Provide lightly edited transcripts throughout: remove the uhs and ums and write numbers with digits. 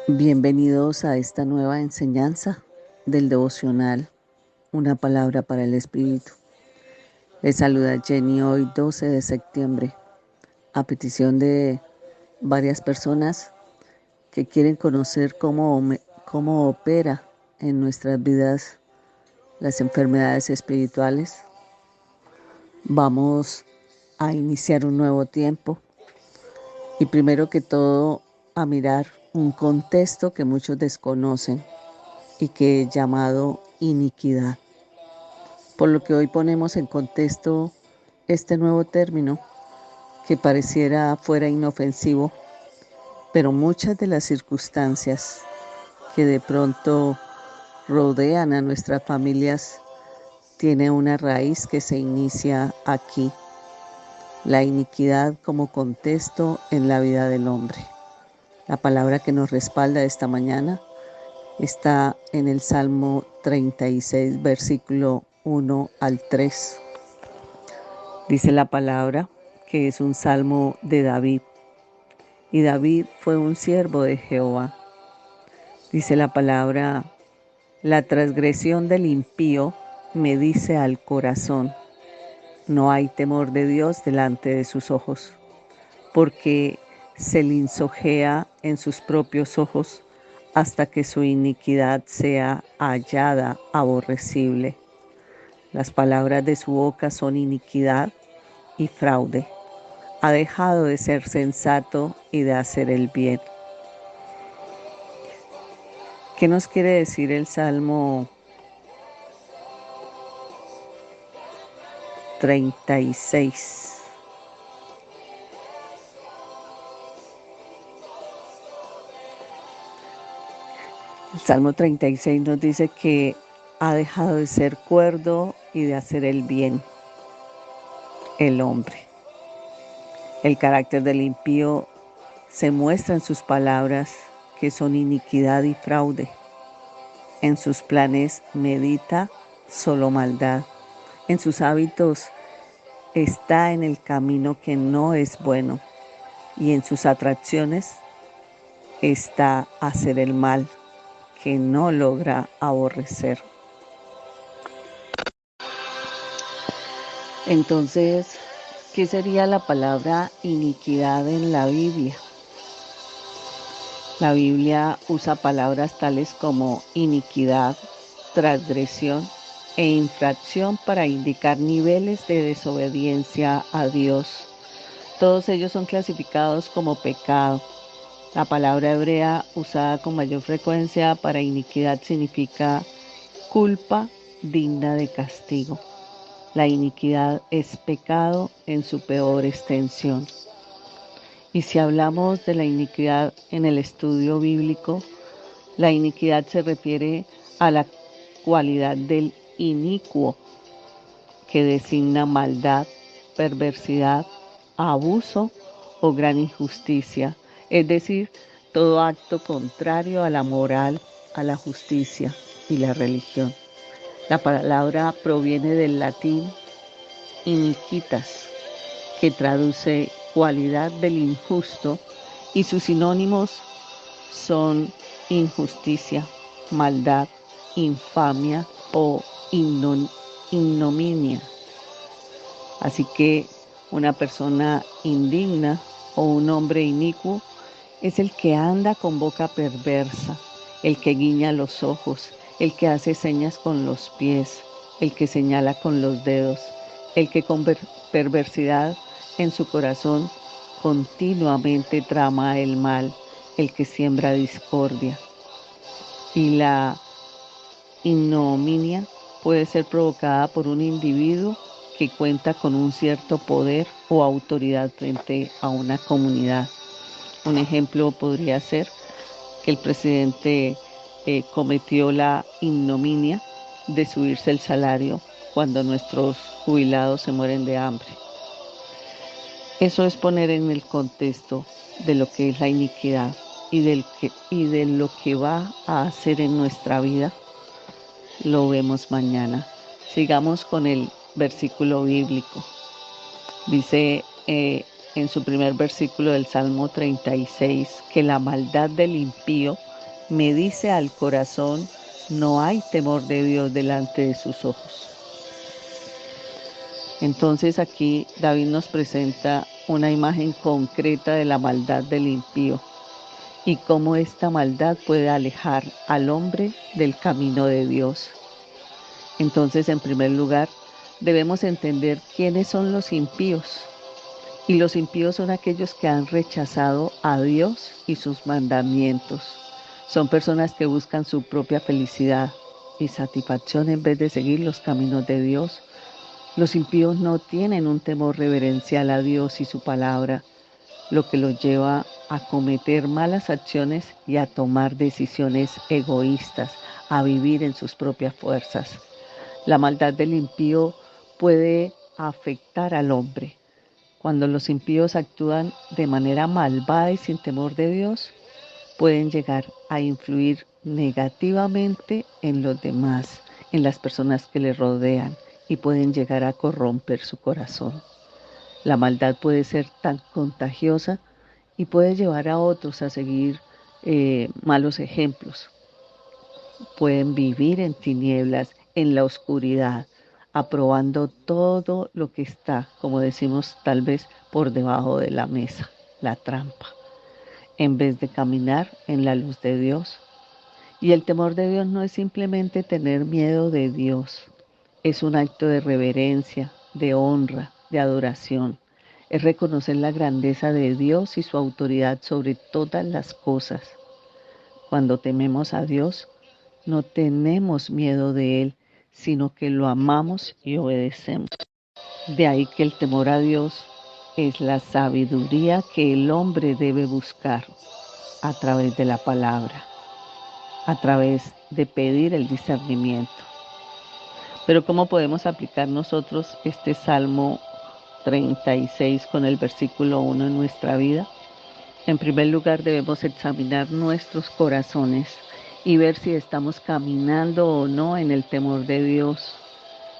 Bienvenidos a esta nueva enseñanza del devocional, una palabra para el Espíritu. Les saluda Jenny hoy 12 de septiembre, a petición de varias personas que quieren conocer cómo opera en nuestras vidas las enfermedades espirituales. Vamos a iniciar un nuevo tiempo y primero que todo a mirar un contexto que muchos desconocen y que es llamado iniquidad. Por lo que hoy ponemos en contexto este nuevo término que pareciera fuera inofensivo, pero muchas de las circunstancias que de pronto rodean a nuestras familias tiene una raíz que se inicia aquí, la iniquidad como contexto en la vida del hombre. La palabra que nos respalda esta mañana está en el Salmo 36, versículo 1 al 3. Dice la palabra que es un salmo de David. Y David fue un siervo de Jehová. Dice la palabra: la transgresión del impío me dice al corazón, no hay temor de Dios delante de sus ojos, porque se lisonjea en sus propios ojos hasta que su iniquidad sea hallada aborrecible. Las palabras de su boca son iniquidad y fraude. Ha dejado de ser sensato y de hacer el bien. ¿Qué nos quiere decir el Salmo 36? El Salmo 36 nos dice que ha dejado de ser cuerdo y de hacer el bien el hombre. El carácter del impío se muestra en sus palabras, que son iniquidad y fraude. En sus planes medita solo maldad. En sus hábitos está en el camino que no es bueno. Y en sus atracciones está hacer el mal, que no logra aborrecer. Entonces, ¿qué sería la palabra iniquidad en la Biblia? La Biblia usa palabras tales como iniquidad, transgresión e infracción para indicar niveles de desobediencia a Dios. Todos ellos son clasificados como pecado. La palabra hebrea usada con mayor frecuencia para iniquidad significa culpa digna de castigo. La iniquidad es pecado en su peor extensión. Y si hablamos de la iniquidad en el estudio bíblico, la iniquidad se refiere a la cualidad del inicuo, que designa maldad, perversidad, abuso o gran injusticia, es decir, todo acto contrario a la moral, a la justicia y la religión. La palabra proviene del latín iniquitas, que traduce cualidad del injusto, y sus sinónimos son injusticia, maldad, infamia o ignominia. Así que una persona indigna o un hombre inicuo es el que anda con boca perversa, el que guiña los ojos, el que hace señas con los pies, el que señala con los dedos, el que con perversidad en su corazón continuamente trama el mal, el que siembra discordia. Y la ignominia puede ser provocada por un individuo que cuenta con un cierto poder o autoridad frente a una comunidad. Un ejemplo podría ser que el presidente cometió la ignominia de subirse el salario cuando nuestros jubilados se mueren de hambre. Eso es poner en el contexto de lo que es la iniquidad y de lo que va a hacer en nuestra vida. Lo vemos mañana. Sigamos con el versículo bíblico. Dice en su primer versículo del Salmo 36 que la maldad del impío me dice al corazón, no hay temor de Dios delante de sus ojos. Entonces aquí David nos presenta una imagen concreta de la maldad del impío y cómo esta maldad puede alejar al hombre del camino de Dios. Entonces, en primer lugar, debemos entender quiénes son los impíos. Y los impíos son aquellos que han rechazado a Dios y sus mandamientos. Son personas que buscan su propia felicidad y satisfacción en vez de seguir los caminos de Dios. Los impíos no tienen un temor reverencial a Dios y su palabra, lo que los lleva a cometer malas acciones y a tomar decisiones egoístas, a vivir en sus propias fuerzas. La maldad del impío puede afectar al hombre. Cuando los impíos actúan de manera malvada y sin temor de Dios, pueden llegar a influir negativamente en los demás, en las personas que les rodean, y pueden llegar a corromper su corazón. La maldad puede ser tan contagiosa y puede llevar a otros a seguir malos ejemplos. Pueden vivir en tinieblas, en la oscuridad, aprobando todo lo que está, como decimos tal vez, por debajo de la mesa, la trampa, en vez de caminar en la luz de Dios. Y el temor de Dios no es simplemente tener miedo de Dios, es un acto de reverencia, de honra, de adoración. Es reconocer la grandeza de Dios y su autoridad sobre todas las cosas. Cuando tememos a Dios, no tenemos miedo de Él, sino que lo amamos y obedecemos. De ahí que el temor a Dios es la sabiduría que el hombre debe buscar a través de la palabra, a través de pedir el discernimiento. Pero ¿cómo podemos aplicar nosotros este Salmo 36 con el versículo 1 en nuestra vida? En primer lugar, debemos examinar nuestros corazones y ver si estamos caminando o no en el temor de Dios,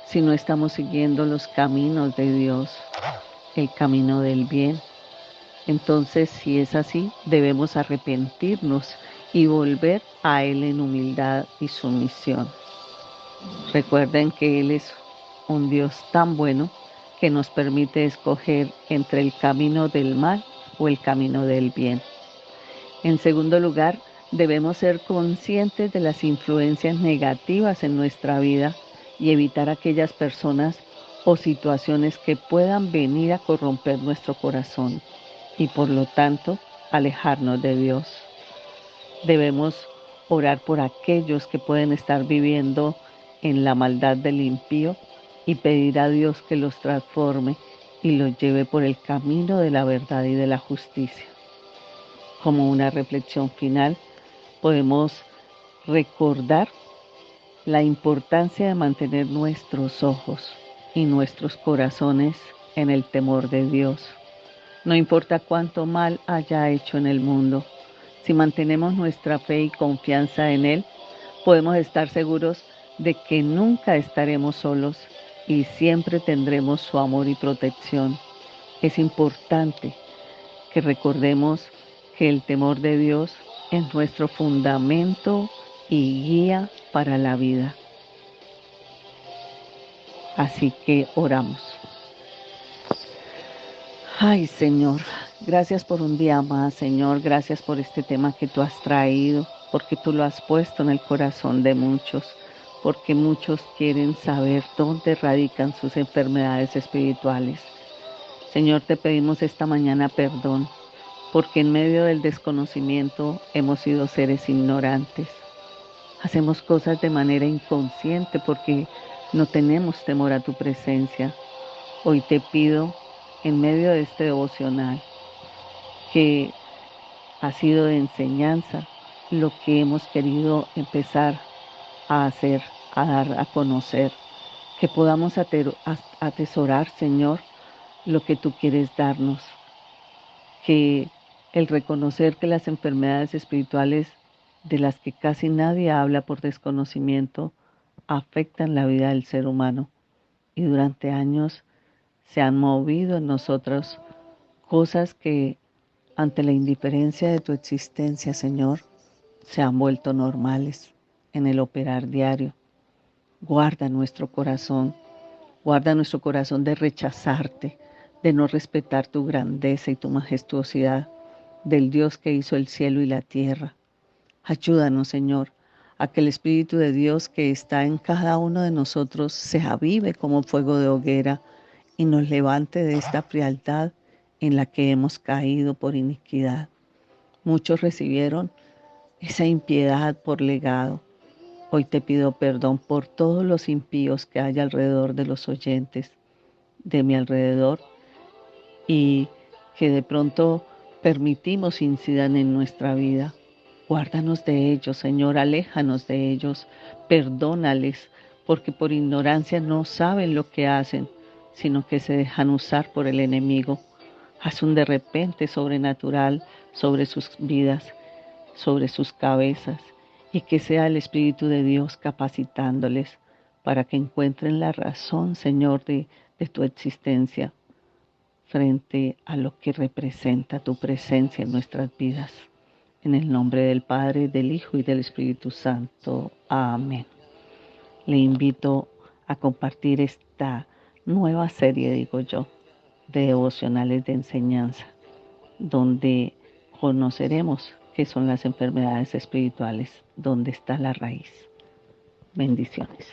si no estamos siguiendo los caminos de Dios, el camino del bien. Entonces, si es así, debemos arrepentirnos y volver a Él en humildad y sumisión. Recuerden que Él es un Dios tan bueno que nos permite escoger entre el camino del mal o el camino del bien. En segundo lugar, debemos ser conscientes de las influencias negativas en nuestra vida y evitar aquellas personas o situaciones que puedan venir a corromper nuestro corazón y por lo tanto alejarnos de Dios. Debemos orar por aquellos que pueden estar viviendo en la maldad del impío y pedir a Dios que los transforme y los lleve por el camino de la verdad y de la justicia. Como una reflexión final, podemos recordar la importancia de mantener nuestros ojos y nuestros corazones en el temor de Dios. No importa cuánto mal haya hecho en el mundo, si mantenemos nuestra fe y confianza en Él, podemos estar seguros de que nunca estaremos solos y siempre tendremos su amor y protección. Es importante que recordemos que el temor de Dios es nuestro fundamento y guía para la vida. Así que oramos. Ay, Señor, gracias por un día más, Señor. Gracias por este tema que tú has traído, porque tú lo has puesto en el corazón de muchos, porque muchos quieren saber dónde radican sus enfermedades espirituales. Señor, te pedimos esta mañana perdón, porque en medio del desconocimiento hemos sido seres ignorantes. Hacemos cosas de manera inconsciente porque no tenemos temor a tu presencia. Hoy te pido, en medio de este devocional, que ha sido de enseñanza, lo que hemos querido empezar a hacer, a dar a conocer, que podamos atesorar, Señor, lo que tú quieres darnos, que el reconocer que las enfermedades espirituales de las que casi nadie habla por desconocimiento afectan la vida del ser humano y durante años se han movido en nosotros cosas que ante la indiferencia de tu existencia, Señor, se han vuelto normales en el operar diario. Guarda nuestro corazón de rechazarte, de no respetar tu grandeza y tu majestuosidad, del Dios que hizo el cielo y la tierra. Ayúdanos, Señor, a que el Espíritu de Dios que está en cada uno de nosotros se avive como fuego de hoguera y nos levante de esta frialdad en la que hemos caído por iniquidad. Muchos recibieron esa impiedad por legado. Hoy te pido perdón por todos los impíos que hay alrededor de los oyentes, de mi alrededor, y que de pronto permitimos incidan en nuestra vida. Guárdanos de ellos, Señor, aléjanos de ellos, perdónales, porque por ignorancia no saben lo que hacen, sino que se dejan usar por el enemigo. Haz un de repente sobrenatural sobre sus vidas, sobre sus cabezas, y que sea el Espíritu de Dios capacitándoles para que encuentren la razón, Señor, de tu existencia frente a lo que representa tu presencia en nuestras vidas. En el nombre del Padre, del Hijo y del Espíritu Santo. Amén. Le invito a compartir esta nueva serie, digo yo, de devocionales de enseñanza, donde conoceremos qué son las enfermedades espirituales, dónde está la raíz. Bendiciones.